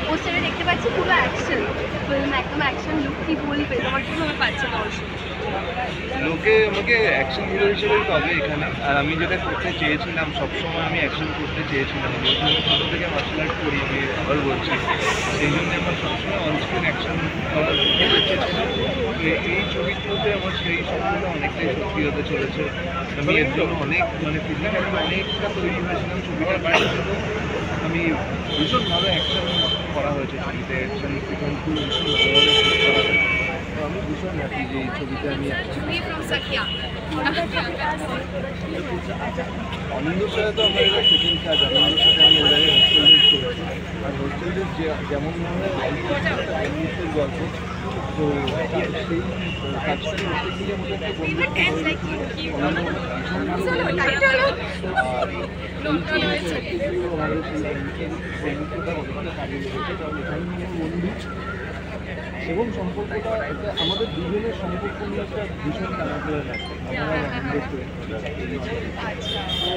পোস্টারে দেখতে পাচ্ছি পুরো অ্যাকশন ফিল্ম, একদম অ্যাকশন লুক। কি বলবে, তোমার কিভাবে পাচ্ছে দর্শক? লোকে আমাকে অ্যাকশন হিরো হিসেবেই পাবে এখানে। আর আমি যেটা করতে চেয়েছিলাম, সবসময় আমি অ্যাকশন করতে চেয়েছিলাম। ছোটো থেকে মার্শাল আর্ট করি, আমি আবার বলছি, সেই জন্য আমার সবসময় অনস্ক্রিন অ্যাকশন করার ইচ্ছে ছিল। এই চরিত্রতে আমার সেই স্বপ্নটা অনেকটাই সত্যি হতে চলেছে। আমি এর জন্য ফিজিক্যালি অনেকটা তৈরি হয়েছিলাম ছবিটার বাইরে জন্য। আমি ভীষণ ভালো অ্যাকশন করা হয়েছে ছবিতে, অ্যাকশন সিকোয়েন্সগুলো ভীষণ ভালোভাবে শুট করা হয়েছে। আমি ভীষণ হ্যাপি যে এই ছবিতে আমি আনন্দের সাথে তো আমার এটা সেকেন্ড কাজ। আনন্দের সাথে আমি এর আগে হোস্টেল লিভ করেছি, আর হোস্টেল লিভ যেমন ধরনের গল্পের গল্প, তো সেই কাজটা করতে গিয়ে আমাদের একটা বন্ধুত্ব এবং সম্পর্কটা আমাদের দুজনের সম্পর্ক নিয়ে একটা ভীষণ টানাপোড়েন আছে। আমরা তো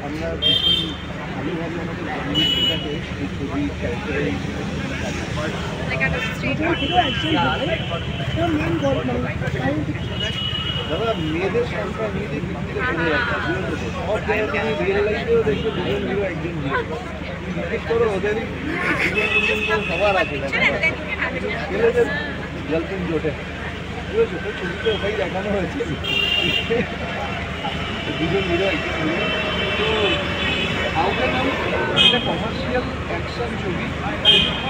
আমরা ভীষণ ভালোভাবে আমাদের বন্ধুত্বটাকে এই ছবি ক্যারেক্টারে দাদা মেয়েদের সংখ্যা মেয়েদের ভিত্তিতে পড়ে যাচ্ছে। সব জায়গায় তুমি রিয়েল লাইফেও দেখবে দুজন হিরো একজন হিরো। বিশেষ করে ওদেরই সবার আছে, ছেলেদের গার্লফ্রেন্ড জোটে বুঝেছো তো, ছবিতে ওটাই দেখানো হয়েছে, দুজন হিরো একজন হিরো। তো আউটার নাম একটা কমার্শিয়াল অ্যাকশন ছবি,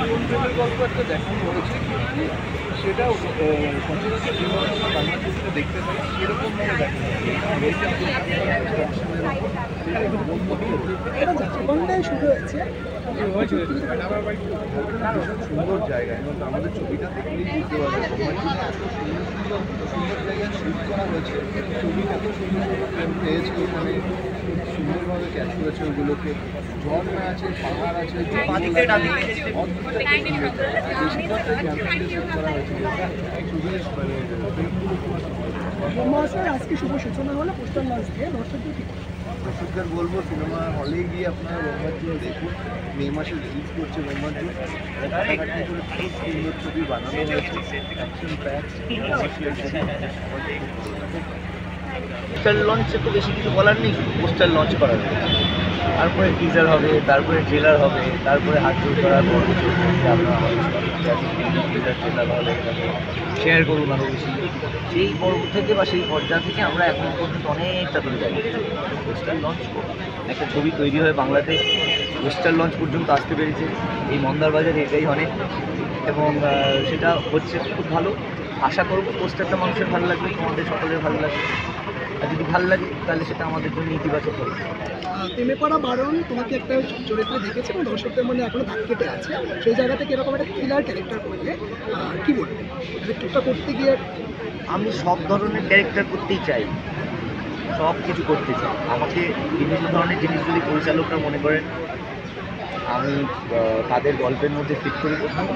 কোন ছবির গল্প একটা দেখানো হয়েছে, সেটাও সচরাচর যেভাবে আমরা বাংলা ছবিতে দেখতে পাই সেরকমভাবে দেখানো হয়েছে। সুন্দর জায়গা এবং আমাদের ছবিটা দেখলেই বুঝতে পারবে সুন্দর জায়গায় শুট করা হয়েছে। ছবিটা তো সুন্দর পেয়েছে, ওখানে সুন্দরভাবে ক্যাচ করেছে ওগুলোকে। ঝর্ণা আছে, পাহাড় আছে, আজকে শুভ সূচনা হলো পোস্টার লঞ্চ দিয়ে। দর্শকদের বলবো সিনেমা হলে গিয়ে আপনারা ব্রহ্মার্য দেখুন। মে মাসে রিলিজ করছে ব্রহ্মার্য। কাটাকাটি করে খুব সুন্দর ছবি বানানো হয়েছে, অ্যাকশন প্যাক। পোস্টার লঞ্চে তো বেশি কিছু বলার নেই, পোস্টার লঞ্চ করা যাবে, তারপরে টিজার হবে, তারপরে ট্রেলার হবে, তারপরে হাত জোর করার পর্ব চলছে। আপনারা টিজার ট্রেলার হলে শেয়ার করুন আরও বেশি। সেই পর্ব থেকে বা সেই পর্যায় থেকে আমরা এখন পর্যন্ত অনেকটা দূরে যাই। পোস্টার লঞ্চ একটা ছবি তৈরি হয়ে বাংলাতে পোস্টার লঞ্চ পর্যন্ত আসতে পেরেছে এই মন্দার বাজারে, এটাই অনেক। এবং সেটা হচ্ছে খুব ভালো। আশা করব পোস্টারটা মানুষের ভালো লাগবে, তোমাদের সকলের ভালো লাগবে। আর যদি ভালো লাগে তাহলে সেটা আমাদের জন্য ইতিবাচক হবে। প্রেমে পড়া বারণ তোমাকে একটা চরিত্রে দেখেছে এবং দর্শকদের মনে এখনো দাগ কেটে আছে, সেই জায়গা থেকে এরকম একটা থ্রিলার ক্যারেক্টার করবে, কী বলবে? ক্যারেক্টারটা করতে গিয়ে আমি সব ধরনের ক্যারেক্টার করতেই চাই, সব কিছু করতে চাই। আমাকে বিভিন্ন ধরনের জিনিস যদি পরিচালকরা মনে করেন আমি তাদের গল্পের মধ্যে ফিট করি, কোথাও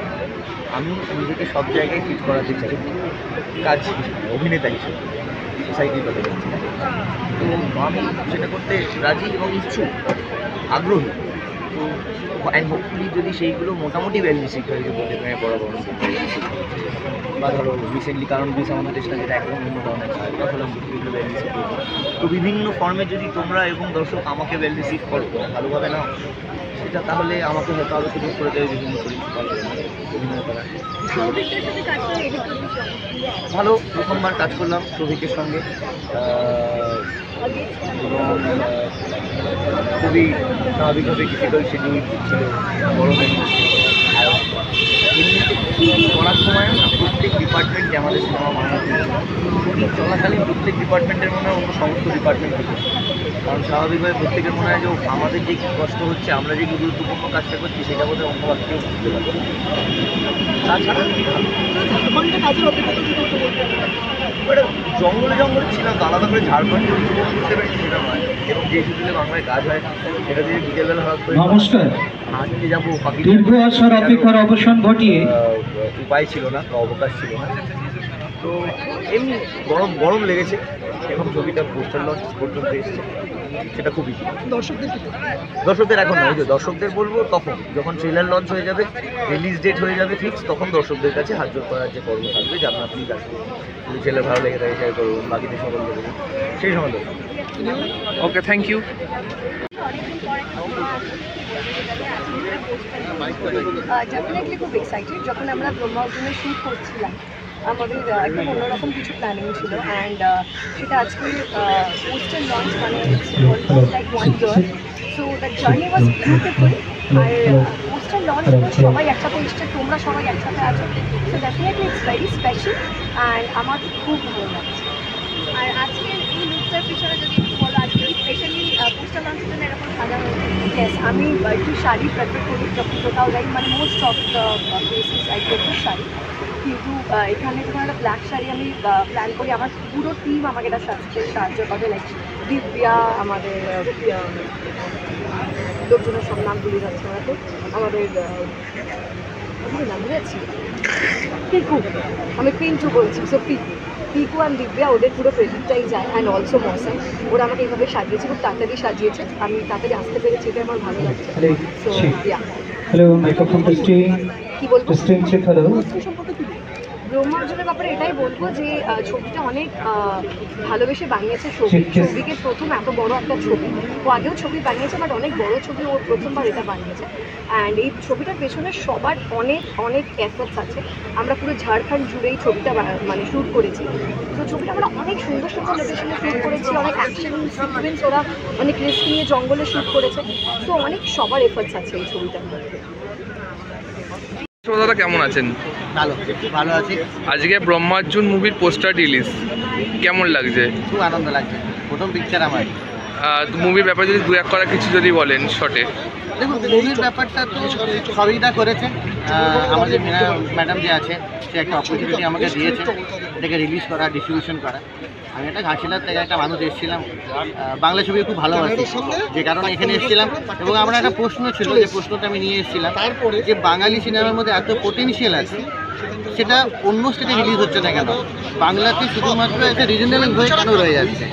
আমি নিজেকে সব জায়গায় ফিট করাতে চাই কাজ হিসেবে, অভিনেতা হিসেবে, সোসাইটির কথা বলছি না। তো আমি সেটা করতে রাজি এবং ইচ্ছুক, আগ্রহী। তো অ্যান্ড হোপফুলি যদি সেইগুলো মোটামুটি ওয়েল রিসিভ হয়, যে বলতে প্রেমে পড়া বরণ বা ধরো রিসেন্টলি কারণ বিষ আমাদের দেশটা, যেটা একদম অন্য ধরনের কাজ, কথা বললাম যেগুলো ওয়েল রিসিভ করবো। তো বিভিন্ন ফর্মে যদি তোমরা এবং দর্শক আমাকে ওয়েল রিসিভ করো, ভালোভাবে নাও, সেটা তাহলে আমাকে হয়তো আরও সুযোগ করে দেবে বিভিন্ন চরিত্র অভিনয় করার। ভালো, প্রথমবার কাজ করলাম সৌভিকের সঙ্গে এবং খুবই স্বাভাবিকভাবে ডিফিকাল্ট শিডিউল ছিল, গরমের মধ্যে। এমনিতে করার সময় না প্রত্যেক ডিপার্টমেন্ট, যে আমাদের সিনেমা বানানো শুটিং চলাকালীন প্রত্যেক ডিপার্টমেন্টের মনে হয় অন্য সমস্ত ডিপার্টমেন্ট থেকে, কারণ স্বাভাবিকভাবে প্রত্যেকের মনে হয় যে আমাদের যে কষ্ট হচ্ছে, আমরা যে গুরুত্বপূর্ণ কাজটা করছি সেটা বোধহয় অন্য কেউ বুঝতে পারছে। তাছাড়া জঙ্গলে ছিলাম, তো আলাদা করে ঝাড়খণ্ডে বুঝতে পারছি সেটা নয়। এবং যে শিডিউলে বাংলায় কাজ হয় সেটা দিয়ে বিকেলবেলা হওয়ার পরে হাঁটতে যাবো, দীর্ঘ অবসর অপেক্ষার অবসান ঘটিয়ে উপায় ছিল না, অবকাশ ছিল না। তো এমনি গরম গরম লেগেছে এবং ছবিটা পোস্টার লঞ্চ পর্যন্ত এসেছে, সেটা খুবই দর্শকদের কি বলবে? দর্শকদের এখন নয়, যে দর্শকদের বলবো তখন যখন ট্রেলার লঞ্চ হয়ে যাবে, রিলিজ ডেট হয়ে যাবে ফিক্স, তখন দর্শকদের কাছে হাত জোর করার যে কর্ম থাকবে যে আপনার প্লিজ আসবে, যদি ট্রেলার ভালো লেগে থাকে শেয়ার করুন, বাকিদের সকলকে বলুন, সেই সময় দর্শক। ওকে, থ্যাংক ইউ। ডেফিনেটলি খুব এক্সাইটেড। যখন আমরা ব্রহ্মা অর্জুনের শ্যুট করছিলাম আমাদের একদম অন্যরকম কিছু প্ল্যানিং ছিল, অ্যান্ড সেটা আজকে পোস্টার লঞ্চ মানে like 1 year, so the journey was beautiful. আর পোস্টার লঞ্চ সবাই একসাথে এসছে, তোমরা সবাই একসাথে আছো, so definitely it's very special and আমার খুব ভালো লাগছে। আর আজকে এই লুকটার পিছনে যদি একটু বলো, আজকে স্পেশালি পোস্টার লঞ্চের জন্য এরকম সাজানো। ইয়েস, আমি একটু শাড়ি প্রেফার করি যখন কোথাও যাই, মানে most of the places I prefer sari, কিন্তু এখানে যখন একটা ব্ল্যাক শাড়ি আমি প্ল্যান করি, আমার পুরো টিম আমাকে এটা সাজতে সাহায্য করে, লাইক দিব্যা, আমাদের লোকজনের সব নাম ভুলে যাচ্ছে আমাকে, আমাদের নাম বুঝেছি পিকু, আমি পিন্টু বলছি, সো পিকু অ্যান্ড দিব্যা, ওদের পুরো ক্রেডিটটাই যায়, অ্যান্ড অলসো মৌসম, ওরা আমাকে এইভাবে সাজিয়েছে, খুব তাড়াতাড়ি সাজিয়েছে, আমি তাড়াতাড়ি আসতে পেরেছি, এটা আমার ভালো লাগছে। So yeah, hello, microphone testing, কি বলবো টেস্টিং চেক, হ্যালো। সম্পর্কে কি ব্রহ্মা অর্জুনের ব্যাপারে এটাই বলবো যে ছবিটা অনেক ভালোবেসে বানিয়েছে। ছবিকে প্রথম এত বড় একটা ছবি, ও আগেও ছবি বানিয়েছে, বাট অনেক বড় ছবি ও প্রথমবার এটা বানিয়েছে। অ্যান্ড এই ছবিটার পেছনে সবার অনেক অনেক এফোর্টস আছে। আমরা পুরো ঝাড়খণ্ড জুড়েই ছবিটা মানে শ্যুট করেছি। তো ছবিটা আমরা অনেক সুন্দর সুন্দর লোকেশনে শ্যুট করেছি, অনেক অ্যাকশন সিকোয়েন্স ওরা অনেক রিস্ক নিয়ে জঙ্গলে শ্যুট করেছে। তো অনেক সবার এফোর্টস আছে এই ছবিটার মধ্যে। দাদা কেমন আছেন? ভালো ভালো আছি, আজকে ব্রহ্মার্জুন মুভির পোস্টার রিলিজ, কেমন লাগছে? খুব আনন্দ লাগছে, প্রথম পিকচার আমার। মুভির ব্যাপারে যদি দু এক করা কিছু যদি বলেন শর্টে। দেখুন, মুভির ব্যাপারটা তো সবইটা করেছে আমাদের ম্যাডাম যে আছে, সে একটা অপরচুনিটি আমাকে দিয়েছে এটাকে রিলিজ করা, ডিস্ট্রিবিউশন করা। আমি একটা ঘাসিলার থেকে একটা মানুষ এসেছিলাম, বাংলা ছবি খুব ভালোবাসি, যে কারণে এখানে এসেছিলাম। এবং আমার একটা প্রশ্ন ছিল, যে প্রশ্নটা আমি নিয়ে এসেছিলাম, যে বাঙালি সিনেমার মধ্যে এত পোটেনশিয়াল আছে, সেটা অন্য স্টেটে রিলিজ হচ্ছে না কেন? বাংলাতে শুধুমাত্র একটা রিজনাল হয়ে কেন রয়ে যাচ্ছে?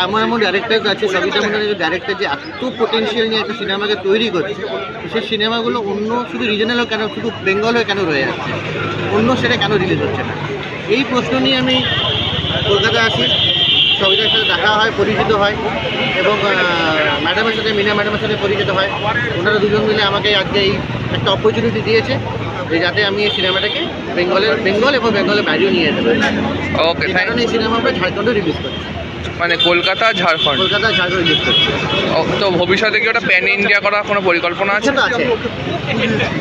এমন এমন ডাইরেক্টর আছে, সবিতা মন্ডলের ডাইরেক্টর, যে এত পোটেনশিয়াল নিয়ে একটা সিনেমাকে তৈরি করছে, সেই সিনেমাগুলো অন্য শুধু রিজনালও কেন, শুধু বেঙ্গল হয়ে কেন রয়ে যাচ্ছে, অন্য স্টেটে কেন রিলিজ হচ্ছে না? এই প্রশ্ন নিয়ে আমি কলকাতায় আসি, সবিতার সাথে দেখা হয়, পরিচিত হয়, এবং ম্যাডামের সাথে, মিনা ম্যাডামের সাথে পরিচিত হয়। ওনারা দুজন মিলে আমাকে আজকে এই একটা অপরচুনিটি দিয়েছে, যে যাতে আমি এই সিনেমাটাকে বেঙ্গল এবং বেঙ্গলের বাইরেও নিয়ে যেতে পারি। ওকে, কারণ এই সিনেমা আমরা ঝাড়খণ্ডে রিলিজ করছি, মানে কলকাতা ঝাড়খণ্ড রিলিজ করছি। তো ভবিষ্যতে কি ওটা প্যান ইন্ডিয়া করার কোনো পরিকল্পনা আছে? ইচ্ছা তো আছে,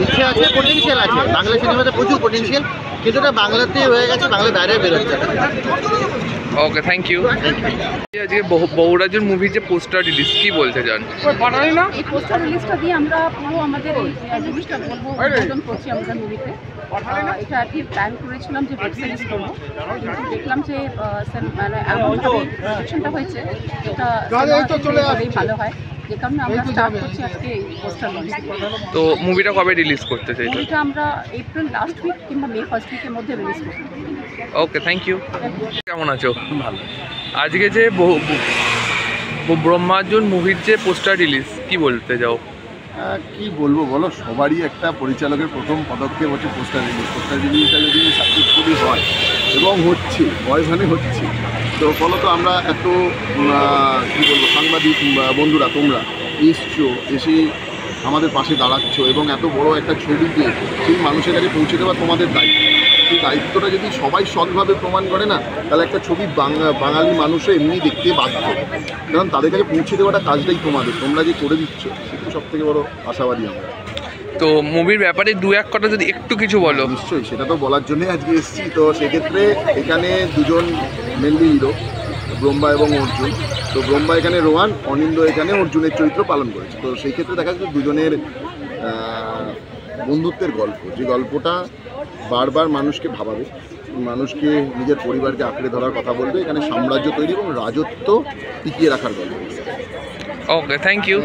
ইচ্ছে আছে, পোটেনশিয়াল আছে, বাংলা সিনেমাতে প্রচুর পোটেনশিয়াল, কিন্তু এটা বাংলাতে হয়ে গেছে, বাংলার বাইরে বেরোচ্ছে। ওকে, থ্যাংক ইউ। আজকে বহুরাজুর মুভির যে পোস্টার রিলিজ, কি বলতে চান? এই পোস্টার রিলিজটা দিয়ে আমরা পুরো আমাদের এই জিনিসটা বলবো উদ্বোধন করছি আমাদের মুভিতে। এটা আর কি প্ল্যান করেছিলাম যে ওয়েব সিরিজ করবো, কিন্তু দেখলাম যে মানে এমনভাবে প্রোডাকশনটা হয়েছে, এটা ভালো হয়, যে কারণে আমরা স্টার্ট করছি আজকে এই পোস্টার লঞ্চ। তো মুভিটা কবে রিলিজ করতে চাই? মুভিটা আমরা এপ্রিল লাস্ট উইক কিংবা মে ফার্স্ট উইকের মধ্যে রিলিজ করবো। ওকে, থ্যাংক ইউ। কেমন আছো? ভালো। আজকে যে ব্রহ্মার্জুন মুভির যে পোস্টার রিলিজ, কি বলতে যাও? কি বলবো বলো, সবারই একটা পরিচালকের প্রথম পদক্ষেপ হচ্ছে পোস্টার রিলিজ। পোস্টার রিলিজটা যদি সাকসেসফুলি হয়, এবং হচ্ছে, ভয়ভানে হচ্ছে, তো ফলত আমরা এত কী বলবো, সাংবাদিক বন্ধুরা তোমরা এসছো, এসে আমাদের পাশে দাঁড়াচ্ছ, এবং এত বড় একটা ছবিকে সেই মানুষের কাছে পৌঁছে দেওয়া তোমাদের দায়িত্ব। সেই দায়িত্বটা যদি সবাই সৎভাবে প্রমাণ করে না, তাহলে একটা ছবি বাঙালি মানুষও এমনি দেখতে বাধ্য, কারণ তাদের কাছে পৌঁছে দেওয়াটা কাজটাই তোমাদের, তোমরা যে করে দিচ্ছ সেটা সব থেকে বড় আশাবাদী আমরা। তো মুভির ব্যাপারে দু এক কথা যদি একটু কিছু বলো। নিশ্চয়ই, সেটা তো বলার জন্যই আজকে এসেছি। তো সেক্ষেত্রে এখানে দুজন মেনলি হিরো, ব্রহ্মা এবং অর্জুন। তো ব্রহ্মা এখানে রোহান, অনিন্দ এখানে অর্জুনের চরিত্র পালন করেছে। তো সেই ক্ষেত্রে দেখা যাচ্ছে দুজনের বন্ধুত্বের গল্প, যে গল্পটা বারবার মানুষকে ভাবাবে, মানুষকে নিজের পরিবারকে আঁকড়ে ধরার কথা বলবে, এখানে সাম্রাজ্য তৈরি এবং রাজত্ব টিকিয়ে রাখার গল্প। ওকে, থ্যাংক ইউ।